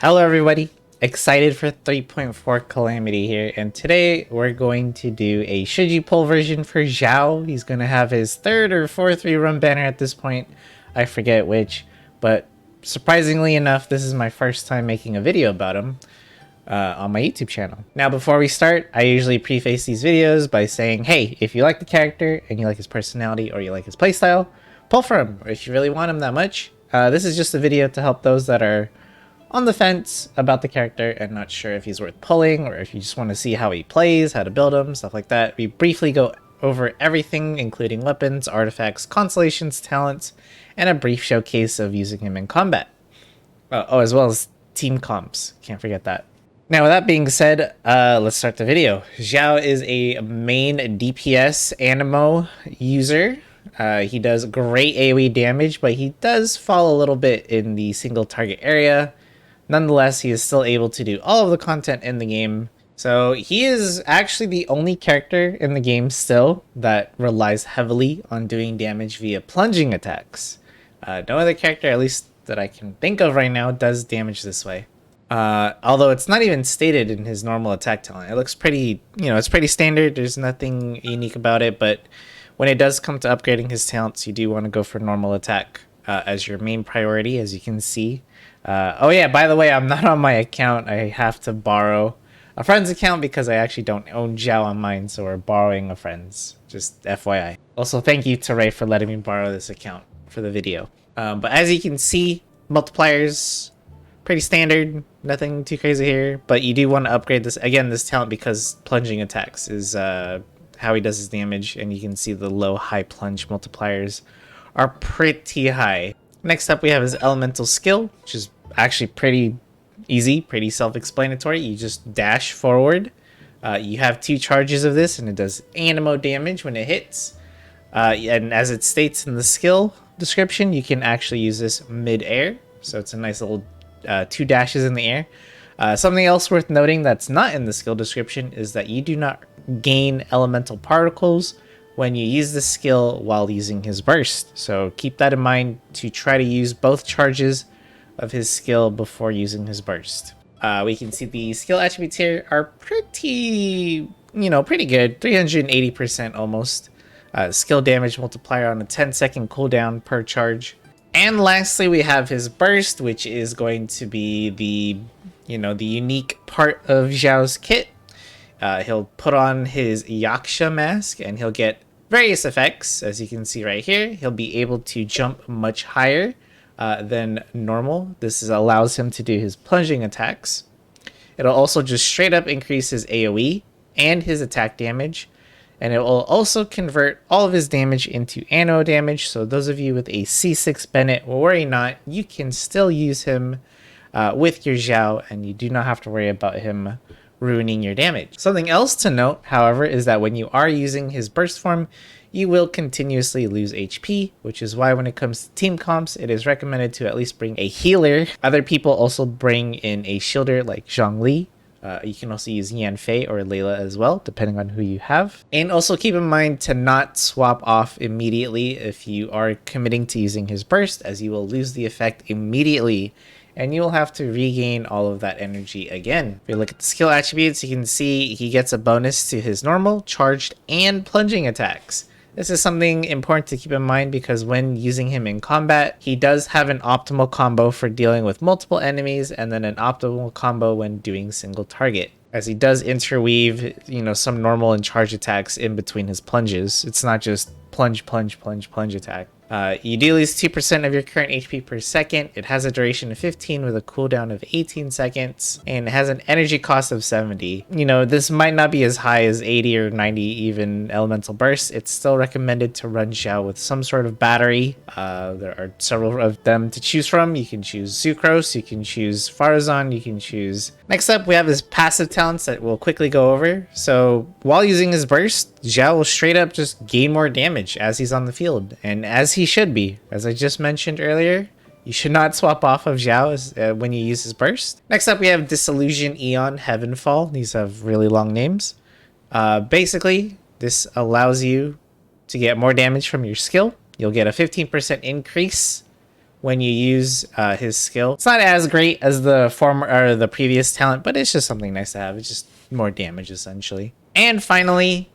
Hello everybody, excited for 3.4 Calamity here, and today we're going to do a Shiji pull version for Xiao. He's going to have his third or fourth rerun banner at this point, I forget which, but surprisingly enough, this is my first time making a video about him on my YouTube channel. Now before we start, I usually preface these videos by saying, hey, if you like the character and you like his personality or you like his playstyle, pull for him, or if you really want him that much. This is just a video to help those that are on the fence about the character and not sure if he's worth pulling, or if you just want to see how he plays, how to build him, stuff like that. We briefly go over everything, including weapons, artifacts, constellations, talents, and a brief showcase of using him in combat. As well as team comps. Can't forget that. Now, with that being said, let's start the video. Xiao is a main DPS Animo user. He does great AoE damage, but he does fall a little bit in the single target area. Nonetheless, he is still able to do all of the content in the game. So he is actually the only character in the game still that relies heavily on doing damage via plunging attacks. No other character, at least that I can think of right now, does damage this way. Although it's not even stated in his normal attack talent. It looks pretty, it's pretty standard. There's nothing unique about it, but when it does come to upgrading his talents, you do want to go for normal attack as your main priority, as you can see. Oh yeah, by the way, I'm not on my account. I have to borrow a friend's account because I actually don't own Xiao on mine, so we're borrowing a friend's. Just FYI. Also, thank you to Ray for letting me borrow this account for the video. But as you can see, multipliers, pretty standard. Nothing too crazy here. But you do want to upgrade this, again, this talent, because plunging attacks is how he does his damage. And you can see the low-high plunge multipliers are pretty high. Next up, we have his elemental skill, which is actually pretty easy, pretty self-explanatory. You just dash forward. You have 2 charges of this, and it does animo damage when it hits. And as it states in the skill description, you can actually use this mid-air. So it's a nice little 2 dashes in the air. Something else worth noting that's not in the skill description is that you do not gain elemental particles when you use the skill while using his burst. So keep that in mind to try to use both charges of his skill before using his burst. We can see the skill attributes here are pretty, pretty good. 380% almost. Skill damage multiplier on a 10-second cooldown per charge. And lastly, we have his burst, which is going to be the, the unique part of Xiao's kit. He'll put on his Yaksha mask and he'll get various effects. As you can see right here, he'll be able to jump much higher than normal. This allows him to do his plunging attacks. It'll also just straight up increase his AoE and his attack damage. And it will also convert all of his damage into anno damage. So those of you with a C6 Bennett, worry not, you can still use him with your Xiao, and you do not have to worry about him ruining your damage. Something else to note, however, is that when you are using his burst form, you will continuously lose HP, which is why when it comes to team comps, it is recommended to at least bring a healer. Other people also bring in a shielder like Zhongli. You can also use Yanfei or Layla as well, depending on who you have. And also keep in mind to not swap off immediately if you are committing to using his burst, as you will lose the effect immediately and you will have to regain all of that energy again. If you look at the skill attributes, you can see he gets a bonus to his normal, charged, and plunging attacks. This is something important to keep in mind because when using him in combat, he does have an optimal combo for dealing with multiple enemies and then an optimal combo when doing single target. As he does interweave, some normal and charge attacks in between his plunges. It's not just plunge, plunge, plunge, plunge attack. You do lose 2% of your current HP per second. It has a duration of 15 with a cooldown of 18 seconds, and it has an energy cost of 70. This might not be as high as 80 or 90 even elemental bursts. It's still recommended to run Xiao with some sort of battery. There are several of them to choose from. You can choose Sucrose, you can choose Farazan, you can choose... Next up, we have his passive talents that we'll quickly go over. So while using his burst, Xiao will straight up just gain more damage as he's on the field, and as he should be. As I just mentioned earlier, you should not swap off of Xiao when you use his burst. Next up, we have Disillusion, Eon, Heavenfall. These have really long names. Basically, this allows you to get more damage from your skill. You'll get a 15% increase when you use his skill. It's not as great as the former or the previous talent, but it's just something nice to have. It's just more damage essentially. And finally,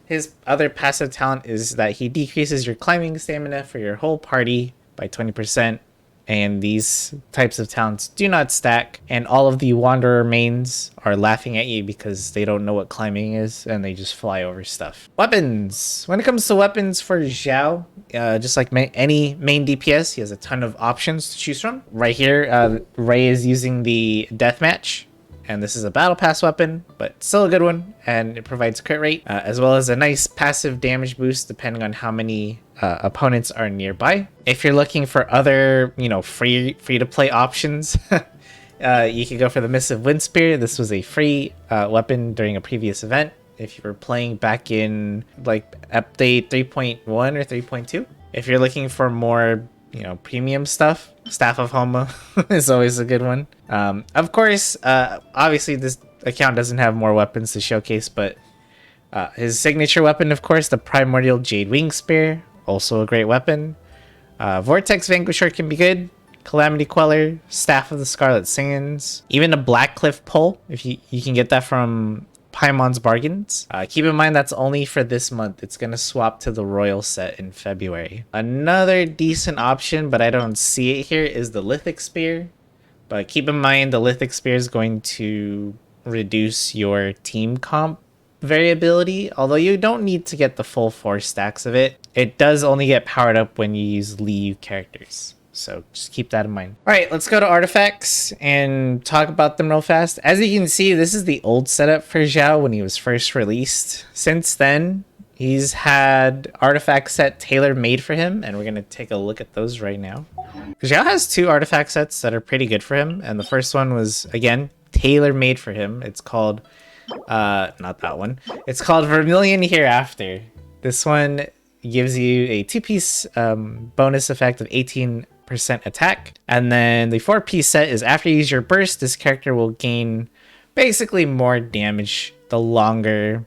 his other passive talent is that he decreases your climbing stamina for your whole party by 20%. And these types of talents do not stack, and all of the Wanderer mains are laughing at you because they don't know what climbing is and they just fly over stuff. Weapons. When it comes to weapons for Xiao, just like any main DPS, he has a ton of options to choose from. Right here, Ray is using the Deathmatch, and this is a battle pass weapon, but still a good one, and it provides crit rate, as well as a nice passive damage boost depending on how many opponents are nearby. If you're looking for other, free to play options, you could go for the Missive Wind Spear. This was a free weapon during a previous event. If you were playing back in like update 3.1 or 3.2. If you're looking for more premium stuff, Staff of Homa is always a good one. Of course, obviously this account doesn't have more weapons to showcase, but his signature weapon, of course, the Primordial Jade Wing Spear, also a great weapon. Vortex Vanquisher can be good. Calamity Queller, Staff of the Scarlet Sands, even a Black Cliff Pole, if you can get that from Paimon's Bargains. Keep in mind that's only for this month. It's going to swap to the Royal set in February. Another decent option, but I don't see it here, is the Lithic Spear. But keep in mind the Lithic Spear is going to reduce your team comp variability, although you don't need to get the full 4 stacks of it. It does only get powered up when you use Liu characters. So just keep that in mind. All right, let's go to artifacts and talk about them real fast. As you can see, this is the old setup for Xiao when he was first released. Since then, he's had artifact set tailor-made for him, and we're going to take a look at those right now. Xiao has 2 artifact sets that are pretty good for him, and the first one was, again, tailor-made for him. It's called, not that one. It's called Vermilion Hereafter. This one gives you a 2-piece bonus effect of 18% attack, and then the 4-piece set is after you use your burst, this character will gain basically more damage the longer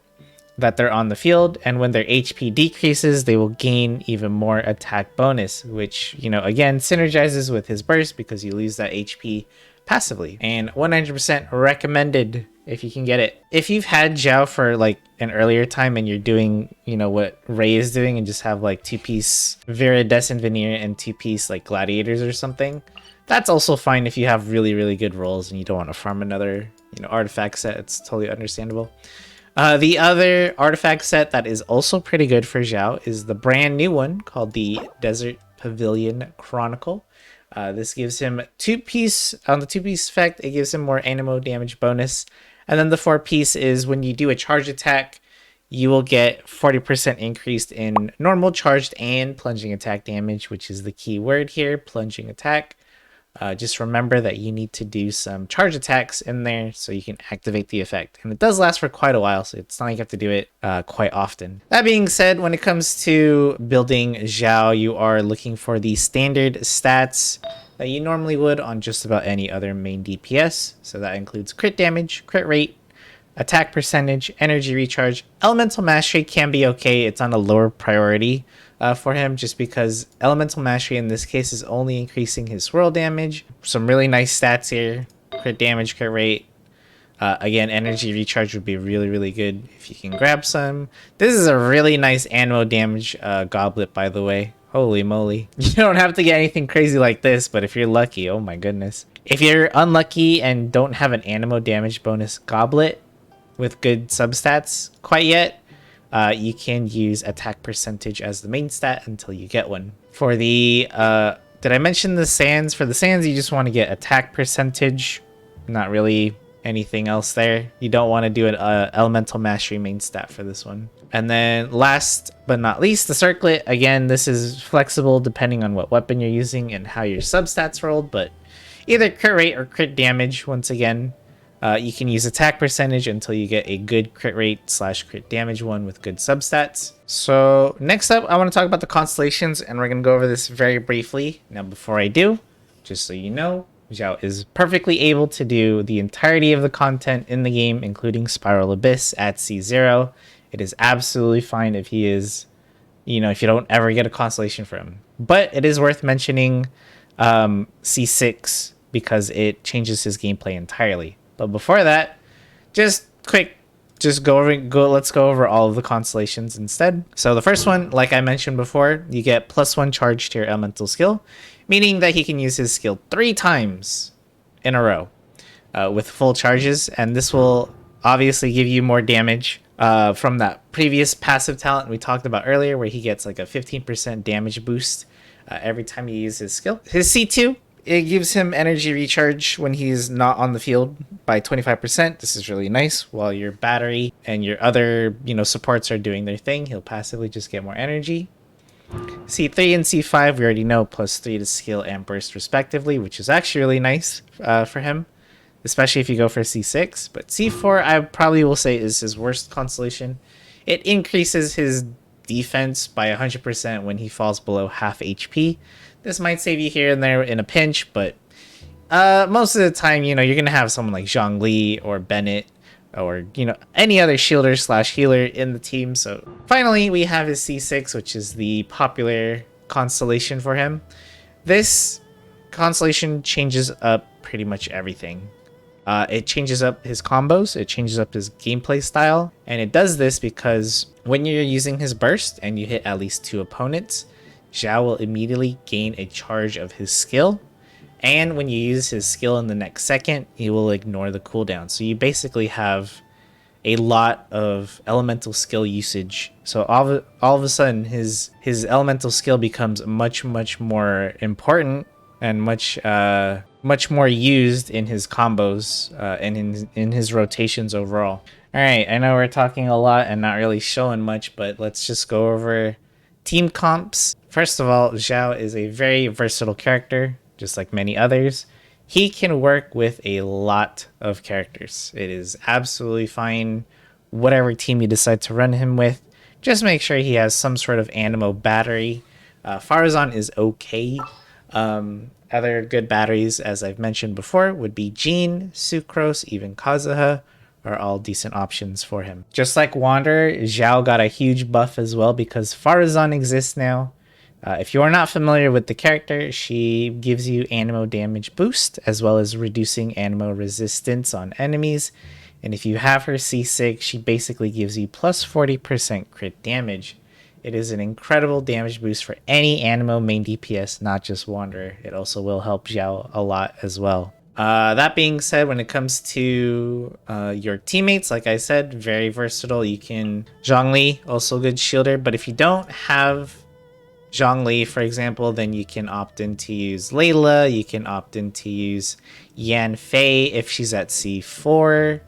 that they're on the field, and when their HP decreases, they will gain even more attack bonus, which, again, synergizes with his burst because you lose that HP passively. And 100% recommended if you can get it. If you've had Xiao for like an earlier time and you're doing, what Ray is doing and just have like 2-piece Viridescent Veneer and 2-piece like Gladiators or something, that's also fine if you have really, really good rolls and you don't want to farm another, artifact set. It's totally understandable. The other artifact set that is also pretty good for Xiao is the brand new one called the Desert Pavilion Chronicle. This gives him 2-piece, on the 2-piece effect, it gives him more anemo damage bonus. And then the 4-piece is when you do a charge attack, you will get 40% increased in normal, charged, and plunging attack damage, which is the key word here, plunging attack. Just remember that you need to do some charge attacks in there so you can activate the effect. And it does last for quite a while, so it's not like you have to do it quite often. That being said, when it comes to building Xiao, you are looking for the standard stats that you normally would on just about any other main DPS. So that includes crit damage, crit rate, attack percentage, energy recharge. Elemental Mastery can be okay. It's on a lower priority for him just because Elemental Mastery in this case is only increasing his swirl damage. Some really nice stats here. Crit damage, crit rate. Again, energy recharge would be really, really good if you can grab some. This is a really nice anemo damage goblet, by the way. Holy moly. You don't have to get anything crazy like this, but if you're lucky, oh my goodness. If you're unlucky and don't have an anemo damage bonus goblet with good substats quite yet, you can use attack percentage as the main stat until you get one. For the, did I mention the sands? For the sands, you just want to get attack percentage, not really anything else there. You don't want to do an elemental mastery main stat for this one. And then last but not least, the circlet. Again, this is flexible depending on what weapon you're using and how your substats rolled, but either crit rate or crit damage, once again. You can use attack percentage until you get a good crit rate / crit damage one with good substats. So next up, I want to talk about the Constellations, and we're going to go over this very briefly. Now, before I do, just so you know, Xiao is perfectly able to do the entirety of the content in the game, including Spiral Abyss at C0. It is absolutely fine if he is, if you don't ever get a Constellation for him. But it is worth mentioning C6 because it changes his gameplay entirely. But before that, just quick, let's go over all of the constellations instead. So the first one, like I mentioned before, you get +1 charge to your elemental skill, meaning that he can use his skill 3 times in a row with full charges, and this will obviously give you more damage from that previous passive talent we talked about earlier, where he gets like a 15% damage boost every time he uses his skill. His C2, it gives him energy recharge when he's not on the field by 25%. This is really nice. While your battery and your other, supports are doing their thing, he'll passively just get more energy. C3 and C5, we already know, +3 to skill and burst respectively, which is actually really nice for him, especially if you go for C6. But C4, I probably will say, is his worst constellation. It increases his defense by 100% when he falls below half HP. This might save you here and there in a pinch, but most of the time, you're going to have someone like Zhongli or Bennett or, any other shielder / healer in the team. So finally, we have his C6, which is the popular constellation for him. This constellation changes up pretty much everything. It changes up his combos, it changes up his gameplay style, and it does this because when you're using his burst and you hit at least 2 opponents, Xiao will immediately gain a charge of his skill, and when you use his skill in the next second, he will ignore the cooldown. So you basically have a lot of elemental skill usage. So all of a sudden, his elemental skill becomes much more important and much more used in his combos and in his rotations overall. All right, I know we're talking a lot and not really showing much, but let's just go over team comps. First of all, Xiao is a very versatile character, just like many others. He can work with a lot of characters. It is absolutely fine whatever team you decide to run him with. Just make sure he has some sort of Animo battery. Farazan is okay. Other good batteries, as I've mentioned before, would be Jean, Sucrose, even Kazuha are all decent options for him. Just like Wanderer, Xiao got a huge buff as well because Farazan exists now. If you are not familiar with the character, she gives you Animo damage boost as well as reducing Animo resistance on enemies. And if you have her C6, she basically gives you plus 40% crit damage. It is an incredible damage boost for any Animo main DPS, not just Wanderer. It also will help Xiao a lot as well. That being said, when it comes to your teammates, like I said, very versatile. You can Zhongli, also good shielder, but if you don't have Zhongli, for example, then you can opt in to use Layla. You can opt in to use Yan Fei if she's at C4.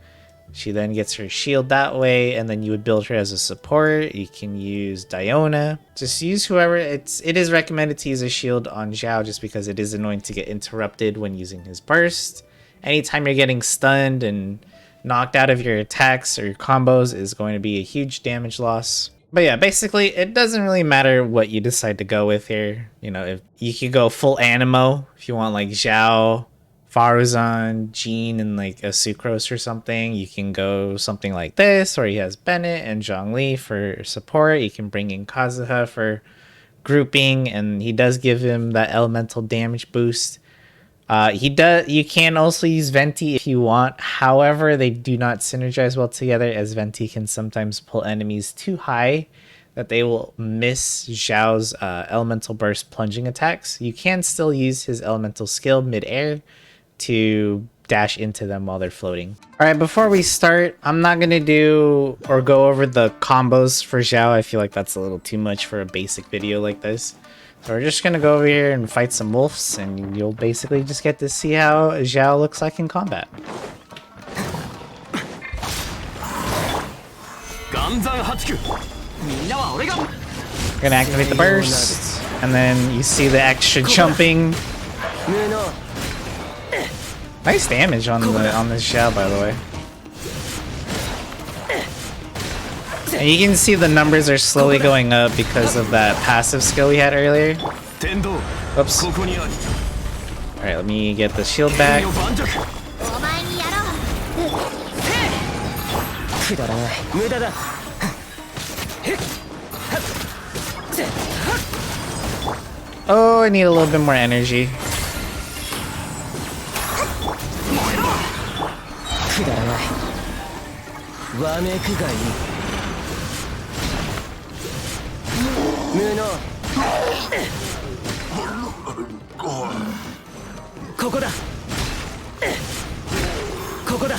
She then gets her shield that way, and then you would build her as a support. You can use Diona. Just use whoever. It is recommended to use a shield on Xiao just because it is annoying to get interrupted when using his burst. Anytime you're getting stunned and knocked out of your attacks or your combos is going to be a huge damage loss. But yeah, basically, it doesn't really matter what you decide to go with here. If you could go full Animo if you want like Xiao, Farazan, Jean, and like a Sucrose or something. You can go something like this, or he has Bennett and Zhongli for support. You can bring in Kazuha for grouping, and he does give him that elemental damage boost. You can also use Venti if you want. However, they do not synergize well together, as Venti can sometimes pull enemies too high that they will miss Xiao's elemental burst plunging attacks. You can still use his elemental skill mid-air to dash into them while they're floating. All right, before we start, I'm not gonna do or go over the combos for Xiao. I feel like that's a little too much for a basic video like this. So we're just gonna go over here and fight some wolves, and you'll basically just get to see how Xiao looks like in combat. We're gonna activate the burst, and then you see the extra jumping. Nice damage on this Xiao, by the way. And you can see the numbers are slowly going up because of that passive skill we had earlier. Oops. Alright, let me get the shield back. Oh, I need a little bit more energy. くだらない。わめくがいい。無能。ここだ。ここだ。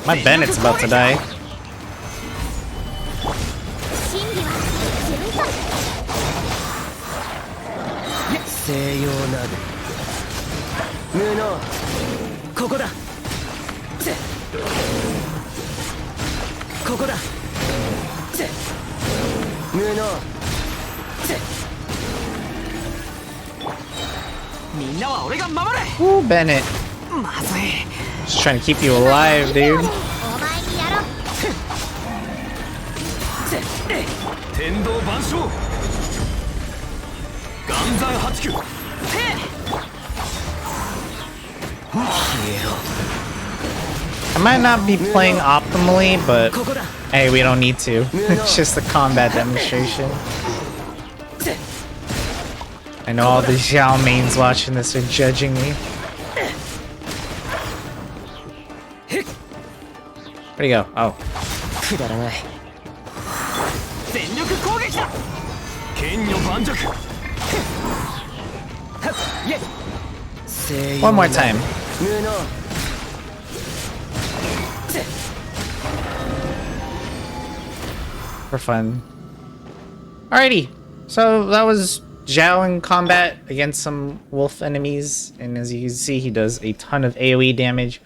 My Bennett's about to die. 真理は自分と西洋など無能。ここだ。ここだ。無能。みんなは俺が守れ。 Ooh, Bennett. まずい。 Just trying to keep you alive, dude. お前にやろう。天道万象。岩山八九。I might not be playing optimally, but hey, we don't need to. It's just a combat demonstration. I know all the Xiao mains watching this are judging me. Where'd he go? Oh. くだらない。全力攻撃だ。剣女盤石。One more time. 無能。For fun. Alrighty. So that was Xiao in combat against some wolf enemies. And as you can see, he does a ton of AoE damage.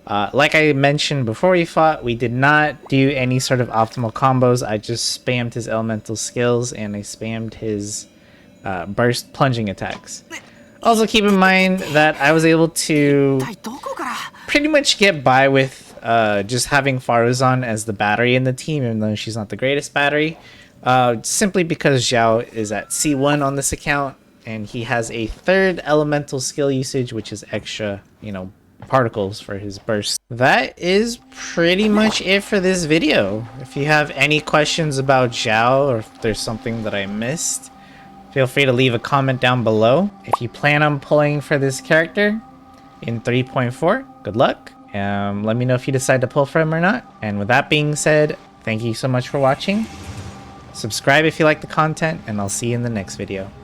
Like I mentioned before we fought, we did not do any sort of optimal combos. I just spammed his elemental skills and I spammed his burst plunging attacks. Also keep in mind that I was able to pretty much get by with just having Faruzan as the battery in the team, even though she's not the greatest battery. Simply because Xiao is at C1 on this account and he has a third elemental skill usage, which is extra, you know, particles for his burst. That is pretty much it for this video. If you have any questions about Xiao or if there's something that I missed, feel free to leave a comment down below. If you plan on pulling for this character in 3.4, good luck. Let me know if you decide to pull for him or not. And with that being said, thank you so much for watching. Subscribe if you like the content, and I'll see you in the next video.